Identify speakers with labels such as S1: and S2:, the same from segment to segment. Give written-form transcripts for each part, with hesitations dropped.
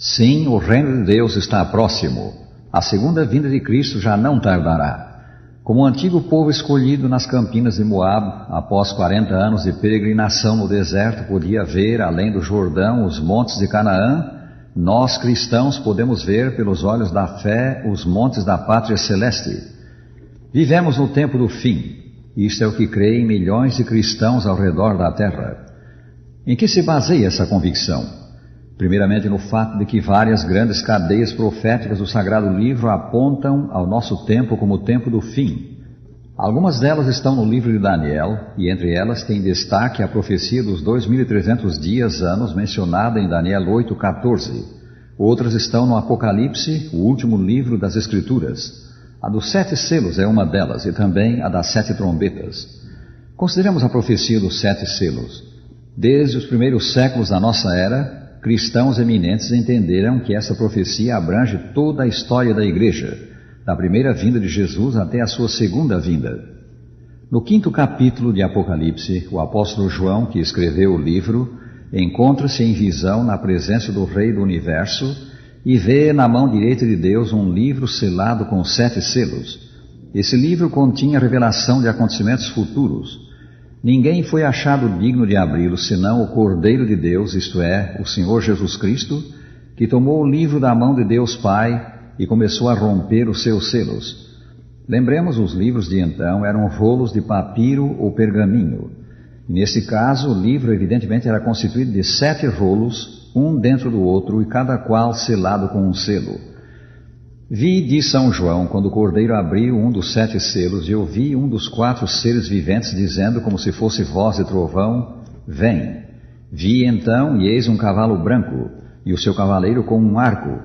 S1: Sim, o reino de Deus está próximo. A segunda vinda de Cristo já não tardará. Como o antigo povo escolhido nas campinas de Moabe, após 40 anos de peregrinação no deserto, podia ver, além do Jordão, os montes de Canaã, nós cristãos podemos ver pelos olhos da fé os montes da pátria celeste. Vivemos no tempo do fim. Isto é o que creem milhões de cristãos ao redor da terra. Em que se baseia essa convicção? Primeiramente no fato de que várias grandes cadeias proféticas do Sagrado Livro apontam ao nosso tempo como o tempo do fim. Algumas delas estão no livro de Daniel, e entre elas tem destaque a profecia dos 2.300 dias-anos mencionada em Daniel 8,14. Outras estão no Apocalipse, o último livro das Escrituras. A dos 7 selos é uma delas, e também a das 7 trombetas. Consideremos a profecia dos 7 selos. Desde os primeiros séculos da nossa era, cristãos eminentes entenderam que essa profecia abrange toda a história da Igreja, da primeira vinda de Jesus até a sua segunda vinda. No 5º capítulo de Apocalipse, o apóstolo João, que escreveu o livro, encontra-se em visão na presença do Rei do Universo e vê na mão direita de Deus um livro selado com 7 selos. Esse livro continha revelação de acontecimentos futuros. Ninguém foi achado digno de abri-lo, senão o Cordeiro de Deus, isto é, o Senhor Jesus Cristo, que tomou o livro da mão de Deus Pai e começou a romper os seus selos. Lembremos, os livros de então eram rolos de papiro ou pergaminho. Nesse caso, o livro evidentemente era constituído de 7 rolos, um dentro do outro e cada qual selado com um selo. Vi, diz São João, quando o Cordeiro abriu um dos 7 selos, e ouvi um dos 4 seres viventes dizendo, como se fosse voz de trovão, vem. Vi então, e eis um cavalo branco, e o seu cavaleiro com um arco,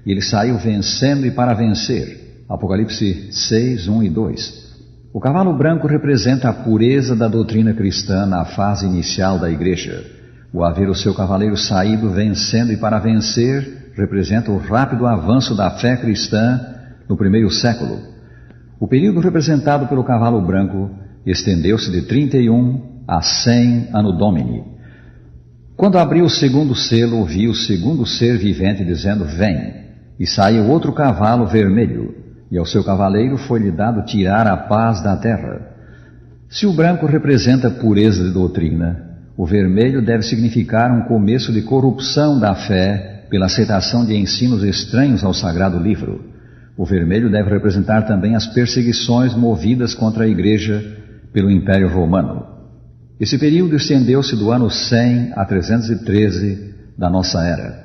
S1: e ele saiu vencendo e para vencer. Apocalipse 6, 1 e 2. O cavalo branco representa a pureza da doutrina cristã na fase inicial da Igreja. O haver o seu cavaleiro saído vencendo e para vencer representa o rápido avanço da fé cristã no primeiro século. O período representado pelo cavalo branco estendeu-se de 31 a 100 Anno Domini. Quando abriu o segundo selo, ouvi o segundo ser vivente dizendo, vem, e saiu outro cavalo vermelho, e ao seu cavaleiro foi-lhe dado tirar a paz da terra. Se o branco representa pureza de doutrina, o vermelho deve significar um começo de corrupção da fé pela aceitação de ensinos estranhos ao Sagrado Livro. O vermelho deve representar também as perseguições movidas contra a Igreja pelo Império Romano. Esse período estendeu-se do ano 100 a 313 da nossa era.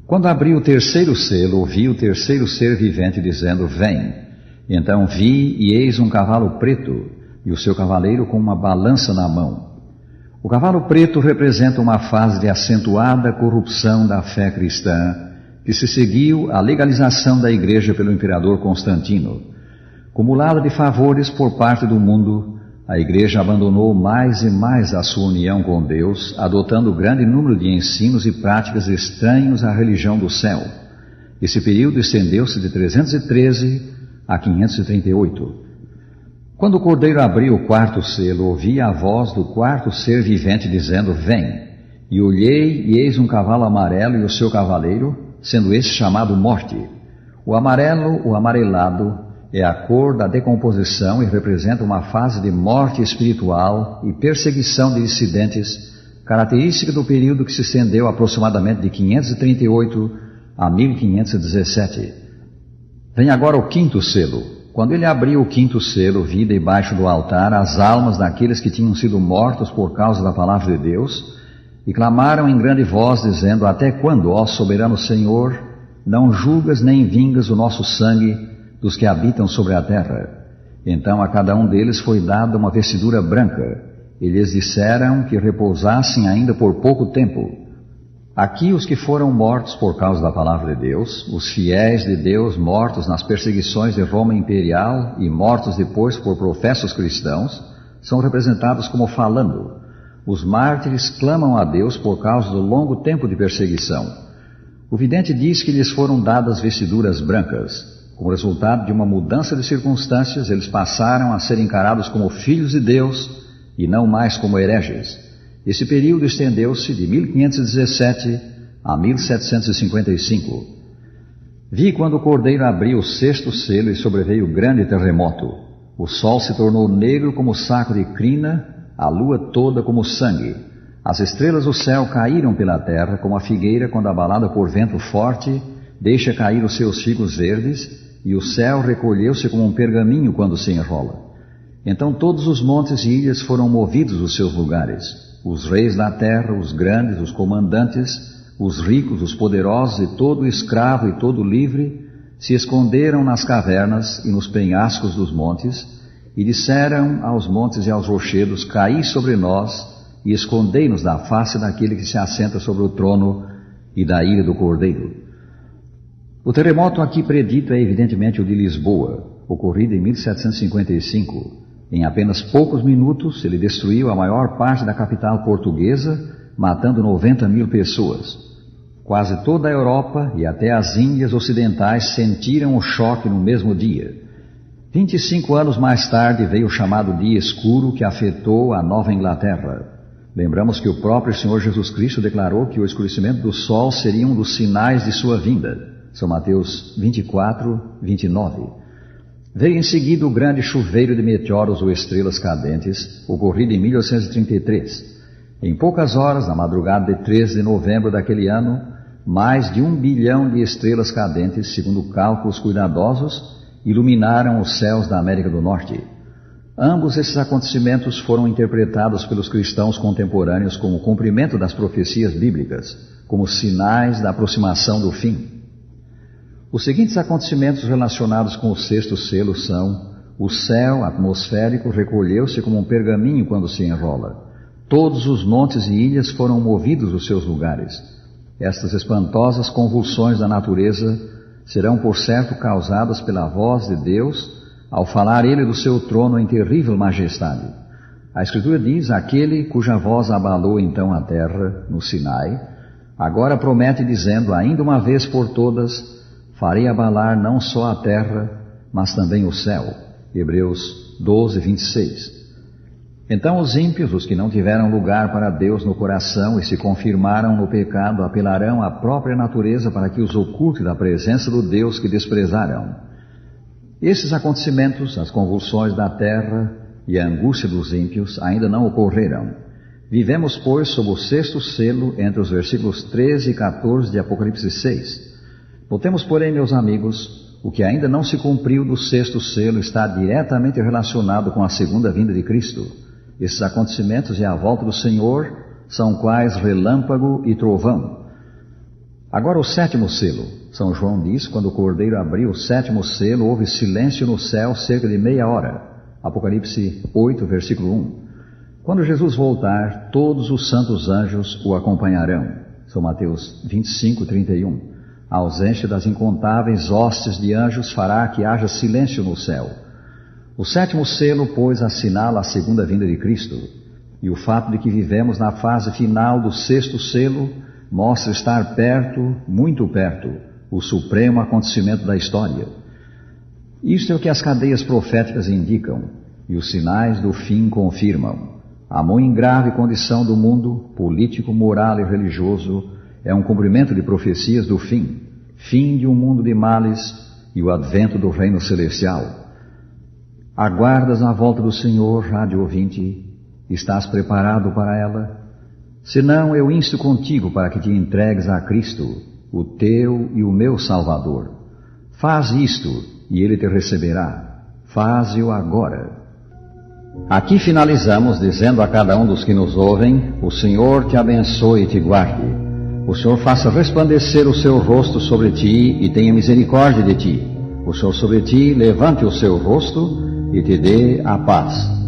S1: Quando abri o terceiro selo, ouvi o terceiro ser vivente dizendo, vem. Então vi e eis um cavalo preto, e o seu cavaleiro com uma balança na mão. O cavalo preto representa uma fase de acentuada corrupção da fé cristã, que se seguiu à legalização da Igreja pelo imperador Constantino. Cumulada de favores por parte do mundo, a Igreja abandonou mais e mais a sua união com Deus, adotando grande número de ensinos e práticas estranhos à religião do céu. Esse período estendeu-se de 313 a 538. Quando o Cordeiro abriu o 4º selo, ouvi a voz do 4º ser vivente dizendo, vem. E olhei, e eis um cavalo amarelo e o seu cavaleiro, sendo esse chamado Morte. O amarelo, o amarelado, é a cor da decomposição e representa uma fase de morte espiritual e perseguição de dissidentes, característica do período que se estendeu aproximadamente de 538 a 1517. Vem agora o 5º selo. Quando ele abriu o 5º selo, vi debaixo do altar as almas daqueles que tinham sido mortos por causa da palavra de Deus, e clamaram em grande voz, dizendo, até quando, ó soberano Senhor, não julgas nem vingas o nosso sangue dos que habitam sobre a terra? Então a cada um deles foi dada uma vestidura branca, e lhes disseram que repousassem ainda por pouco tempo. Aqui os que foram mortos por causa da palavra de Deus, os fiéis de Deus mortos nas perseguições de Roma Imperial e mortos depois por professos cristãos, são representados como falando. Os mártires clamam a Deus por causa do longo tempo de perseguição. O vidente diz que lhes foram dadas vestiduras brancas. Como resultado de uma mudança de circunstâncias, eles passaram a ser encarados como filhos de Deus e não mais como hereges. Esse período estendeu-se de 1517 a 1755. Vi quando o Cordeiro abriu o sexto selo e sobreveio grande terremoto. O sol se tornou negro como saco de crina, a lua toda como sangue. As estrelas do céu caíram pela terra como a figueira quando abalada por vento forte deixa cair os seus figos verdes, e o céu recolheu-se como um pergaminho quando se enrola. Então todos os montes e ilhas foram movidos dos seus lugares. Os reis da terra, os grandes, os comandantes, os ricos, os poderosos e todo escravo e todo livre se esconderam nas cavernas e nos penhascos dos montes e disseram aos montes e aos rochedos: caí sobre nós e escondei-nos da face daquele que se assenta sobre o trono e da ira do Cordeiro. O terremoto aqui predito é evidentemente o de Lisboa, ocorrido em 1755. Em apenas poucos minutos ele destruiu a maior parte da capital portuguesa, matando 90.000 pessoas. Quase toda a Europa e até as Índias ocidentais sentiram o choque no mesmo dia. 25 anos mais tarde veio o chamado Dia Escuro, que afetou a Nova Inglaterra. Lembramos que o próprio Senhor Jesus Cristo declarou que o escurecimento do sol seria um dos sinais de sua vinda. São Mateus 24, 29. Veio em seguida o grande chuveiro de meteoros ou estrelas cadentes, ocorrido em 1833. Em poucas horas, na madrugada de 13 de novembro daquele ano, mais de 1 bilhão de estrelas cadentes, segundo cálculos cuidadosos, iluminaram os céus da América do Norte. Ambos esses acontecimentos foram interpretados pelos cristãos contemporâneos como o cumprimento das profecias bíblicas, como sinais da aproximação do fim. Os seguintes acontecimentos relacionados com o sexto selo são: o céu atmosférico recolheu-se como um pergaminho quando se enrola. Todos os montes e ilhas foram movidos dos seus lugares. Estas espantosas convulsões da natureza serão, por certo, causadas pela voz de Deus, ao falar Ele do seu trono em terrível majestade. A Escritura diz: aquele cuja voz abalou então a terra, no Sinai, agora promete dizendo: ainda uma vez por todas, farei abalar não só a terra, mas também o céu. Hebreus 12, 26. Então os ímpios, os que não tiveram lugar para Deus no coração e se confirmaram no pecado, apelarão à própria natureza para que os oculte da presença do Deus que desprezaram. Esses acontecimentos, as convulsões da terra e a angústia dos ímpios, ainda não ocorreram. Vivemos, pois, sob o sexto selo, entre os versículos 13 e 14 de Apocalipse 6. Notemos, porém, meus amigos, o que ainda não se cumpriu do sexto selo está diretamente relacionado com a segunda vinda de Cristo. Esses acontecimentos e a volta do Senhor são quais relâmpago e trovão. Agora o sétimo selo. São João diz: quando o Cordeiro abriu o sétimo selo, houve silêncio no céu cerca de meia hora. Apocalipse 8, versículo 1. Quando Jesus voltar, todos os santos anjos o acompanharão. São Mateus 25, 31. A ausência das incontáveis hostes de anjos fará que haja silêncio no céu. O sétimo selo, pois, assinala a segunda vinda de Cristo, e o fato de que vivemos na fase final do sexto selo mostra estar perto, muito perto, o supremo acontecimento da história. Isto é o que as cadeias proféticas indicam, e os sinais do fim confirmam. A muito grave condição do mundo, político, moral e religioso, é um cumprimento de profecias do fim, fim de um mundo de males e o advento do reino celestial. Aguardas a volta do Senhor, rádio ouvinte? Estás preparado para ela? Se não, eu insto contigo para que te entregues a Cristo, o teu e o meu Salvador. Faz isto e Ele te receberá. Faze-o agora. Aqui finalizamos dizendo a cada um dos que nos ouvem: o Senhor te abençoe e te guarde. O Senhor faça resplandecer o seu rosto sobre ti e tenha misericórdia de ti. O Senhor sobre ti levante o seu rosto e te dê a paz.